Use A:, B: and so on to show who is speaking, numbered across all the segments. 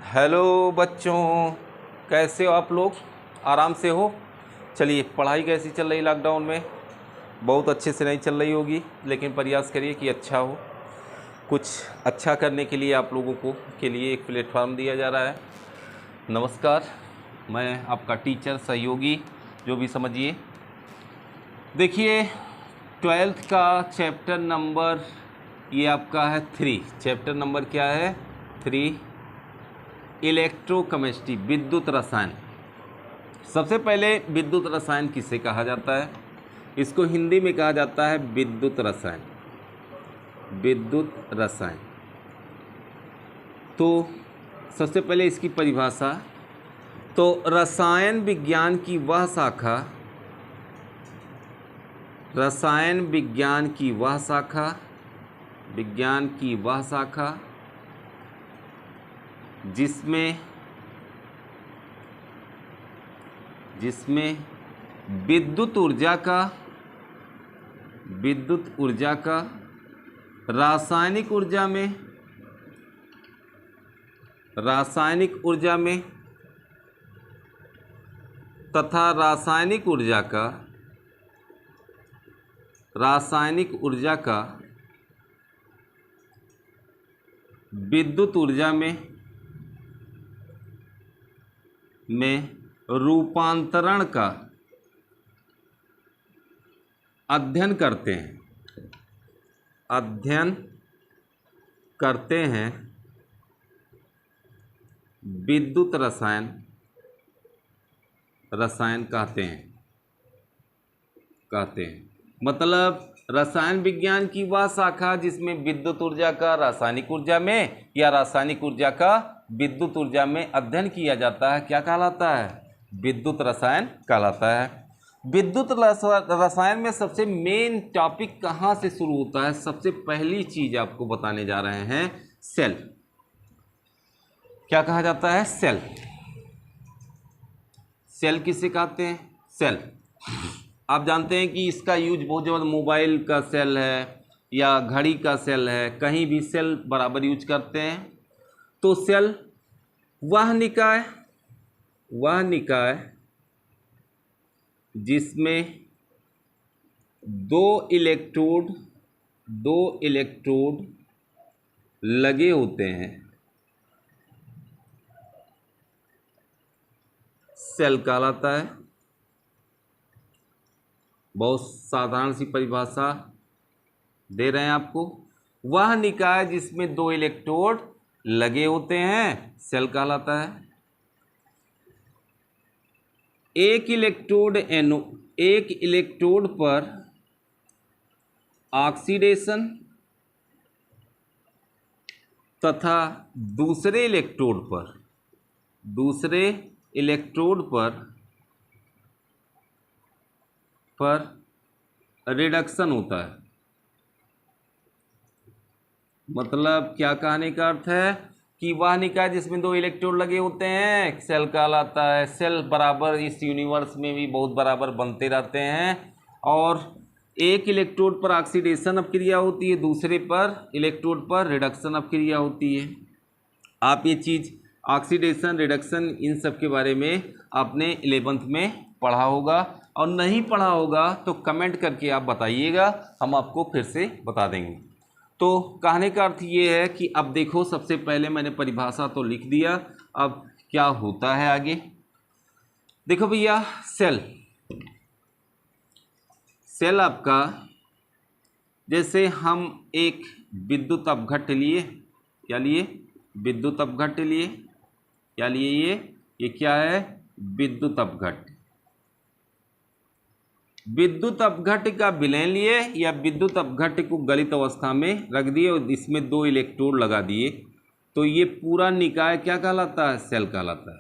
A: Hello बच्चों, कैसे हो आप लोग? आराम से हो? चलिए, पढ़ाई कैसी चल रही लॉकडाउन में? बहुत अच्छे से नहीं चल रही होगी, लेकिन प्रयास करिए कि अच्छा हो। कुछ अच्छा करने के लिए आप लोगों को के लिए एक प्लेटफॉर्म दिया जा रहा है। नमस्कार, मैं आपका टीचर सहयोगी, जो भी समझिए। देखिए, 12th का चैप्टर नंबर ये आपका है 3। चैप्टर नंबर क्या है? 3, इलेक्ट्रोकेमिस्ट्री, विद्युत रसायन। सबसे पहले विद्युत रसायन किसे कहा जाता है? इसको हिंदी में कहा जाता है विद्युत रसायन। विद्युत रसायन। तो सबसे पहले इसकी परिभाषा, तो रसायन विज्ञान की वह शाखा, रसायन विज्ञान की वह शाखा, विज्ञान की वह शाखा जिसमें विद्युत ऊर्जा का रासायनिक ऊर्जा में तथा रासायनिक ऊर्जा का विद्युत ऊर्जा में रूपांतरण का अध्ययन करते हैं विद्युत रसायन कहते हैं। मतलब रसायन विज्ञान की वह शाखा जिसमें विद्युत ऊर्जा का रासायनिक ऊर्जा में या रासायनिक ऊर्जा का विद्युत ऊर्जा में अध्ययन किया जाता है, क्या कहलाता है? विद्युत रसायन कहलाता है। विद्युत रसायन में सबसे मेन टॉपिक कहाँ से शुरू होता है? सबसे पहली चीज आपको बताने जा रहे हैं, सेल। क्या कहा जाता है? सेल। सेल किसे कहते हैं? सेल। आप जानते हैं कि इसका यूज बहुत ज़्यादा, मोबाइल का सेल है या घड़ी का सेल है, कहीं भी सेल बराबर यूज करते हैं। तो सेल वह निकाय जिसमें दो इलेक्ट्रोड लगे होते हैं, सेल कहलाता है। बहुत साधारण सी परिभाषा दे रहे हैं आपको। वह निकाय जिसमें दो इलेक्ट्रोड लगे होते हैं, सेल कहलाता है। एक इलेक्ट्रोड पर ऑक्सीडेशन तथा दूसरे इलेक्ट्रोड पर रिडक्शन होता है। मतलब क्या कहने का अर्थ है कि वह निकाय जिसमें दो इलेक्ट्रोड लगे होते हैं, सेल कहलाता है। सेल बराबर इस यूनिवर्स में भी बहुत बराबर बनते रहते हैं, और एक इलेक्ट्रोड पर ऑक्सीडेशन अपक्रिया होती है, दूसरे पर इलेक्ट्रोड पर रिडक्शन अपक्रिया होती है। आप ये चीज़ ऑक्सीडेशन, रिडक्शन, इन सब के बारे में आपने 11th में पढ़ा होगा, और नहीं पढ़ा होगा तो कमेंट करके आप बताइएगा, हम आपको फिर से बता देंगे। तो कहने का अर्थ ये है कि अब देखो, सबसे पहले मैंने परिभाषा तो लिख दिया, अब क्या होता है आगे देखो भैया। सेल आपका, जैसे हम एक विद्युत अपघट्ट लिए, क्या लिए? विद्युत अपघट्ट लिए। क्या लिए? ये क्या है? विद्युत अपघट्ट। विद्युत अपघट्ट का विलयन लिए या विद्युत अपघट्ट को गलित अवस्था में रख दिए और इसमें दो इलेक्ट्रोड लगा दिए, तो ये पूरा निकाय क्या कहलाता है? सेल कहलाता है।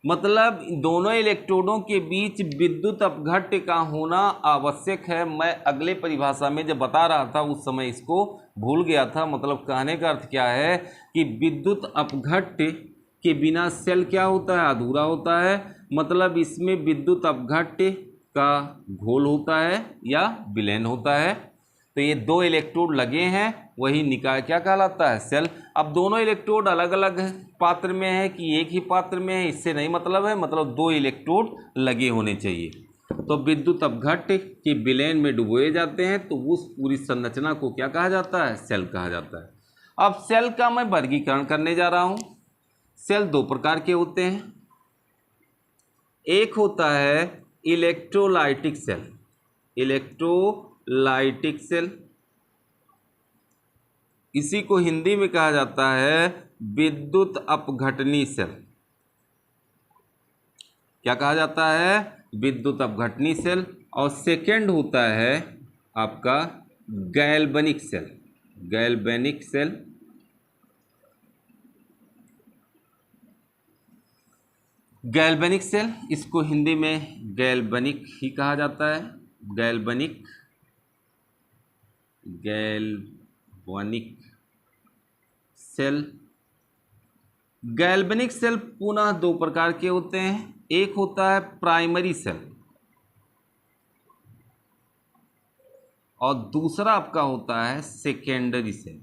A: मतलब दोनों इलेक्ट्रोडों के बीच विद्युत अपघट्ट का होना आवश्यक है। मैं अगले परिभाषा में जब बता रहा था उस समय इसको भूल गया था। मतलब कहने का अर्थ क्या है कि विद्युत अपघट्ट के बिना सेल क्या होता है? अधूरा होता है। मतलब इसमें विद्युत अपघट्ट का घोल होता है या विलयन होता है। तो ये दो इलेक्ट्रोड लगे हैं, वही निकाय क्या कहलाता है, सेल। अब दोनों इलेक्ट्रोड अलग अलग पात्र में है कि एक ही पात्र में है, इससे नहीं मतलब है, मतलब दो इलेक्ट्रोड लगे होने चाहिए। तो विद्युत अपघट्य के विलयन में डुबोए जाते हैं तो उस पूरी संरचना को क्या कहा जाता है, सेल कहा जाता है। अब सेल का मैं वर्गीकरण करने जा रहा हूं। सेल दो प्रकार के होते हैं। एक होता है इलेक्ट्रोलाइटिक सेल, इलेक्ट्रोलाइटिक सेल, इसी को हिंदी में कहा जाता है विद्युत अपघटनी सेल। क्या कहा जाता है, विद्युत अपघटनी सेल। और सेकेंड होता है आपका galvanic cell, galvanic cell. Galvanic cell, इसको हिंदी में गैल्वेनिक ही कहा जाता है, galvanic, galvanic cell. Galvanic cell पुनः दो प्रकार के होते हैं। एक होता है प्राइमरी सेल और दूसरा आपका होता है सेकेंडरी सेल।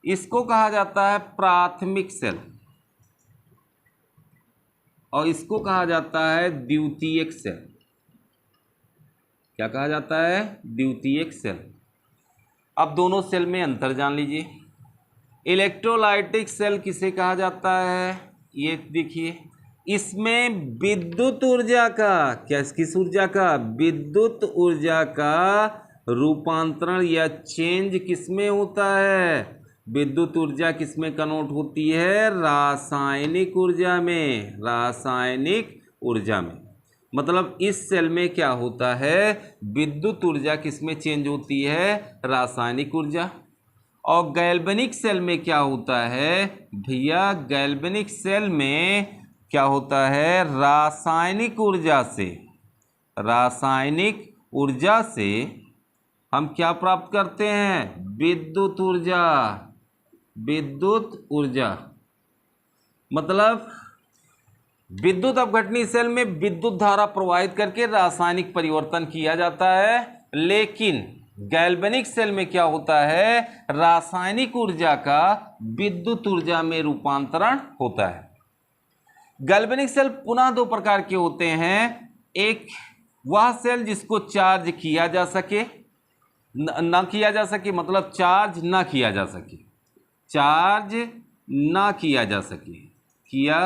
A: इसको कहा जाता है प्राथमिक सेल और इसको कहा जाता है द्वितीयक सेल। क्या कहा जाता है, द्वितीयक सेल। अब दोनों सेल में अंतर जान लीजिए। इलेक्ट्रोलाइटिक सेल किसे कहा जाता है, ये देखिए, इसमें विद्युत ऊर्जा का, किस ऊर्जा का, विद्युत ऊर्जा का रूपांतरण या चेंज किसमें होता है, विद्युत ऊर्जा किसमें कन्वर्ट होती है, रासायनिक ऊर्जा में, रासायनिक ऊर्जा में। मतलब इस सेल में क्या होता है, विद्युत ऊर्जा किसमें चेंज होती है, रासायनिक ऊर्जा। और गैल्वेनिक सेल में क्या होता है भैया, गैल्वेनिक सेल में क्या होता है, रासायनिक ऊर्जा से, रासायनिक ऊर्जा से हम क्या प्राप्त करते हैं, विद्युत ऊर्जा, विद्युत ऊर्जा। मतलब विद्युत अपघटनी सेल में विद्युत धारा प्रवाहित करके रासायनिक परिवर्तन किया जाता है, लेकिन गैल्वेनिक सेल में क्या होता है, रासायनिक ऊर्जा का विद्युत ऊर्जा में रूपांतरण होता है। गैल्वेनिक सेल पुनः दो प्रकार के होते हैं। एक वह सेल जिसको चार्ज किया जा सके, ना किया जा सके, मतलब चार्ज ना किया जा सके, चार्ज ना किया जा सके, किया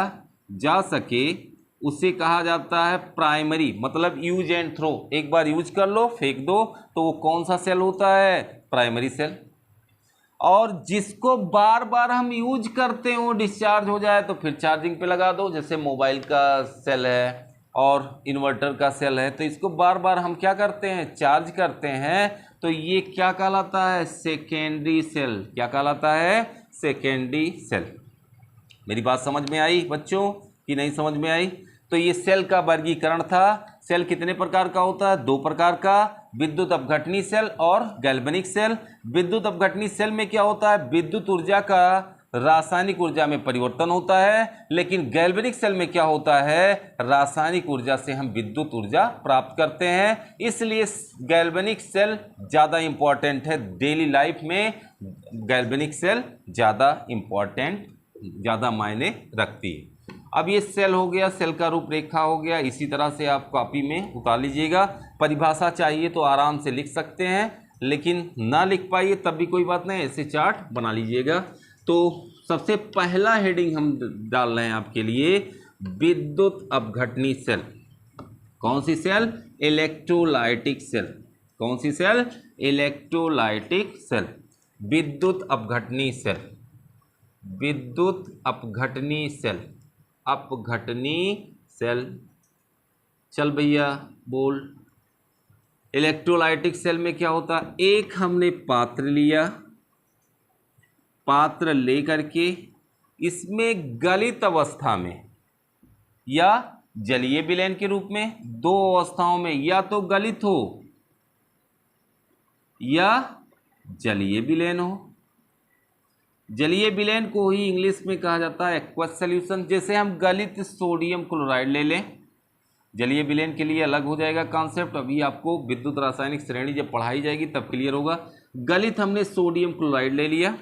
A: जा सके, उसे कहा जाता है प्राइमरी, मतलब यूज एंड थ्रो, एक बार यूज कर लो फेंक दो, तो वो कौन सा सेल होता है, प्राइमरी सेल। और जिसको बार बार हम यूज करते हो, डिस्चार्ज हो जाए तो फिर चार्जिंग पे लगा दो, जैसे मोबाइल का सेल है और इन्वर्टर का सेल है, तो इसको बार बार हम क्या करते हैं, चार्ज करते हैं, तो ये क्या कहलाता है, सेकेंडरी सेल। क्या कहलाता है, सेकेंडरी सेल। मेरी बात समझ में आई बच्चों कि नहीं समझ में आई? तो ये सेल का वर्गीकरण था। सेल कितने प्रकार का होता है, दो प्रकार का, विद्युत अपघटनी सेल और गैल्वेनिक सेल। विद्युत अपघटनी सेल में क्या होता है, विद्युत ऊर्जा का रासायनिक ऊर्जा में परिवर्तन होता है, लेकिन गैल्वेनिक सेल में क्या होता है, रासायनिक ऊर्जा से हम विद्युत ऊर्जा प्राप्त करते हैं। इसलिए गैल्वेनिक सेल ज़्यादा इंपॉर्टेंट है डेली लाइफ में, गैल्वेनिक सेल ज़्यादा इंपॉर्टेंट, ज़्यादा मायने रखती है। अब ये सेल हो गया, सेल का रूपरेखा हो गया, इसी तरह से आप कॉपी में उतार लीजिएगा। परिभाषा चाहिए तो आराम से लिख सकते हैं, लेकिन ना लिख पाइए तब भी कोई बात नहीं, ऐसे चार्ट बना लीजिएगा। तो सबसे पहला हेडिंग हम डाल रहे हैं आपके लिए, विद्युत अपघटनी सेल। कौन सी सेल, इलेक्ट्रोलाइटिक सेल। कौन सी सेल, इलेक्ट्रोलाइटिक सेल। विद्युत अपघटनी सेल, विद्युत अपघटनी सेल, अपघटनी सेल। चल भैया बोल। इलेक्ट्रोलाइटिक सेल में क्या होता है, एक हमने पात्र लिया, पात्र लेकर के इसमें गलित अवस्था में या जलीय विलयन के रूप में, दो अवस्थाओं में, या तो गलित हो या जलीय विलयन हो। जलीय विलयन को ही इंग्लिश में कहा जाता है एक्वस सॉल्यूशन। जैसे हम गलित सोडियम क्लोराइड ले लें, जलीय विलयन के लिए अलग हो जाएगा कॉन्सेप्ट, अभी आपको विद्युत रासायनिक श्रेणी जब पढ़ाई जाएगी तब क्लियर होगा। गलित हमने सोडियम क्लोराइड ले लिया,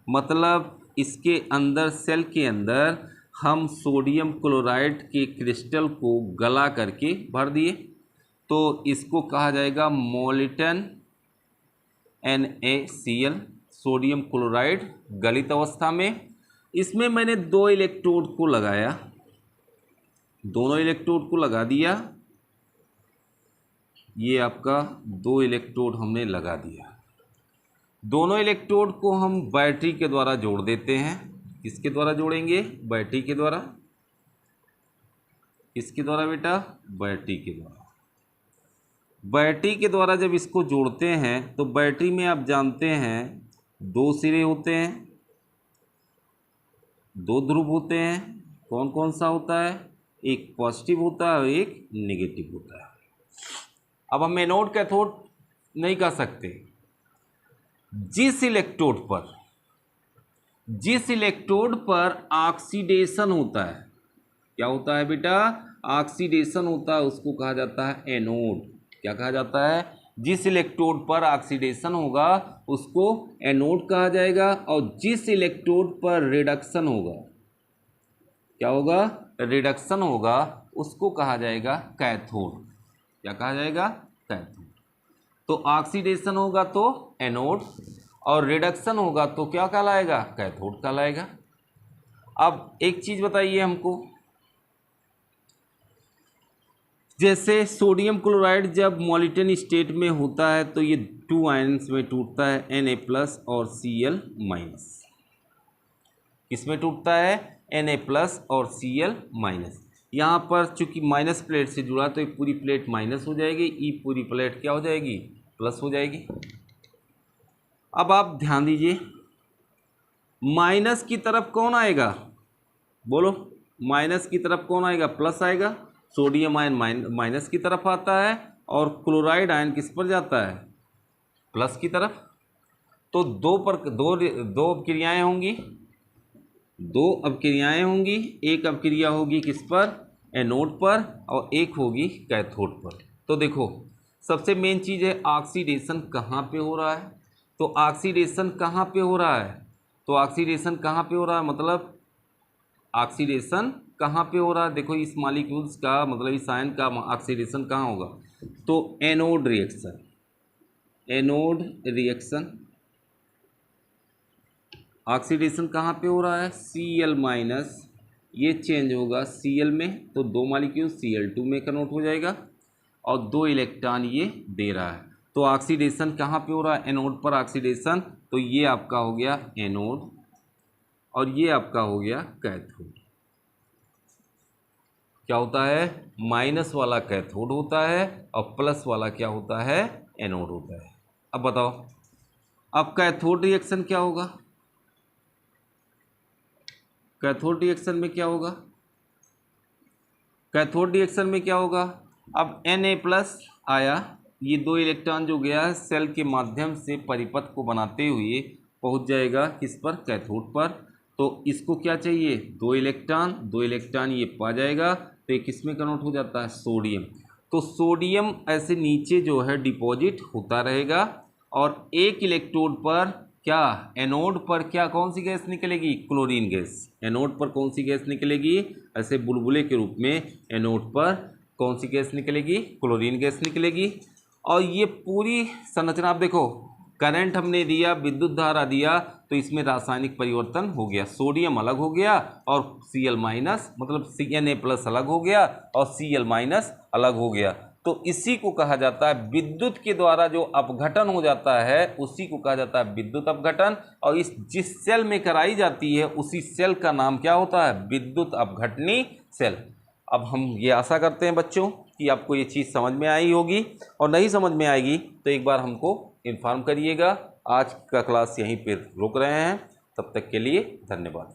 A: मतलब इसके अंदर सेल के अंदर हम सोडियम क्लोराइड के क्रिस्टल को गला करके भर दिए, तो इसको कहा जाएगा मोलिटन NaCl, सोडियम क्लोराइड गलित अवस्था में। इसमें मैंने 2 इलेक्ट्रोड को लगाया, दोनों इलेक्ट्रोड को लगा दिया, ये आपका 2 इलेक्ट्रोड हमने लगा दिया। दोनों इलेक्ट्रोड को हम बैटरी के द्वारा जोड़ देते हैं। किसके द्वारा जोड़ेंगे? बैटरी के द्वारा। किसके द्वारा बेटा? बैटरी के द्वारा। बैटरी के द्वारा जब इसको जोड़ते हैं तो बैटरी में आप जानते हैं 2 सिरे होते हैं, 2 ध्रुव होते हैं। कौन कौन सा होता है? एक पॉजिटिव होता है और एक नेगेटिव होता है। अब हम एनोड कैथोड नहीं कर सकते। जिस इलेक्ट्रोड पर ऑक्सीडेशन होता है, क्या होता है बेटा? ऑक्सीडेशन होता है, उसको कहा जाता है एनोड। क्या कहा जाता है? जिस इलेक्ट्रोड पर ऑक्सीडेशन होगा उसको एनोड कहा जाएगा, और जिस इलेक्ट्रोड पर रिडक्शन होगा, क्या होगा? रिडक्शन होगा, उसको कहा जाएगा कैथोड। क्या कहा जाएगा? कैथोड। तो ऑक्सीडेशन होगा तो एनोड, और रिडक्शन होगा तो क्या कहलाएगा? कैथोड कहलाएगा। अब एक चीज बताइए हमको, जैसे सोडियम क्लोराइड जब मोलिटन स्टेट में होता है तो ये 2 आयंस में टूटता है, Na+ और Cl-। किसमें टूटता है? Na+ और Cl-। यहाँ पर चूंकि माइनस प्लेट से जुड़ा तो ये पूरी प्लेट माइनस हो जाएगी, ई पूरी प्लेट क्या हो जाएगी? प्लस हो जाएगी। अब आप ध्यान दीजिए, माइनस की तरफ कौन आएगा? बोलो, माइनस की तरफ कौन आएगा? प्लस आएगा। सोडियम आयन माइनस की तरफ आता है और क्लोराइड आयन किस पर जाता है? प्लस की तरफ। तो दो अभिक्रियाएं होंगी, 2 अभिक्रियाएं होंगी। एक अभिक्रिया होगी किस पर? एनोड पर, और एक होगी कैथोड पर। तो देखो, सबसे मेन चीज़ है ऑक्सीडेशन कहाँ पे हो रहा है। तो ऑक्सीडेशन कहाँ पे हो रहा है? तो ऑक्सीडेशन कहाँ पे हो रहा है, मतलब ऑक्सीडेशन कहाँ पे हो रहा है? देखो, इस मॉलिक्यूल्स का मतलब इस आयन का ऑक्सीडेशन कहाँ होगा? तो anode reaction. Anode reaction oxidation कहाँ पे हो रहा है? Cl-, ये चेंज होगा Cl में, तो 2 मॉलिक्यूल Cl2 में कन्वर्ट हो जाएगा, और 2 इलेक्ट्रॉन ये दे रहा है। तो ऑक्सीडेशन कहाँ पे हो रहा है? एनोड पर ऑक्सीडेशन। तो ये आपका हो गया एनोड, और ये आपका हो गया कैथोड। क्या होता है? माइनस वाला कैथोड होता है और प्लस वाला क्या होता है? एनोड होता है। अब बताओ, अब कैथोड रिएक्शन क्या होगा? कैथोड रिएक्शन में क्या होगा? कैथोड रिएक्शन में क्या होगा? अब Na+ आया, ये 2 इलेक्ट्रॉन जो गया है सेल के माध्यम से परिपथ को बनाते हुए पहुंच जाएगा किस पर? कैथोड पर। तो इसको क्या चाहिए? 2 इलेक्ट्रॉन ये पा जाएगा, तो ये किस में कन्वर्ट हो जाता है? सोडियम। तो सोडियम ऐसे नीचे जो है डिपॉजिट होता रहेगा, और एक इलेक्ट्रोड पर क्या? एनोड पर क्या कौन सी गैस निकलेगी? Chlorine gas. एनोड पर कौन सी गैस निकलेगी? ऐसे बुलबुले के रूप में एनोड पर कौन सी गैस निकलेगी? क्लोरीन गैस निकलेगी। और ये पूरी संरचना आप देखो, करंट हमने दिया, विद्युत धारा दिया, तो इसमें रासायनिक परिवर्तन हो गया। सोडियम अलग हो गया और Cl- मतलब Na+ अलग हो गया और Cl- अलग हो गया। तो इसी को कहा जाता है विद्युत के द्वारा जो अपघटन हो जाता है, उसी को कहा जाता है विद्युत अपघटन। और इस जिस सेल में कराई जाती है उसी सेल का नाम क्या होता है? विद्युत अपघटनी सेल। अब हम ये आशा करते हैं बच्चों कि आपको ये चीज़ समझ में आई होगी, और नहीं समझ में आएगी तो एक बार हमको इन्फॉर्म करिएगा। आज का क्लास यहीं पर रोक रहे हैं, तब तक के लिए धन्यवाद।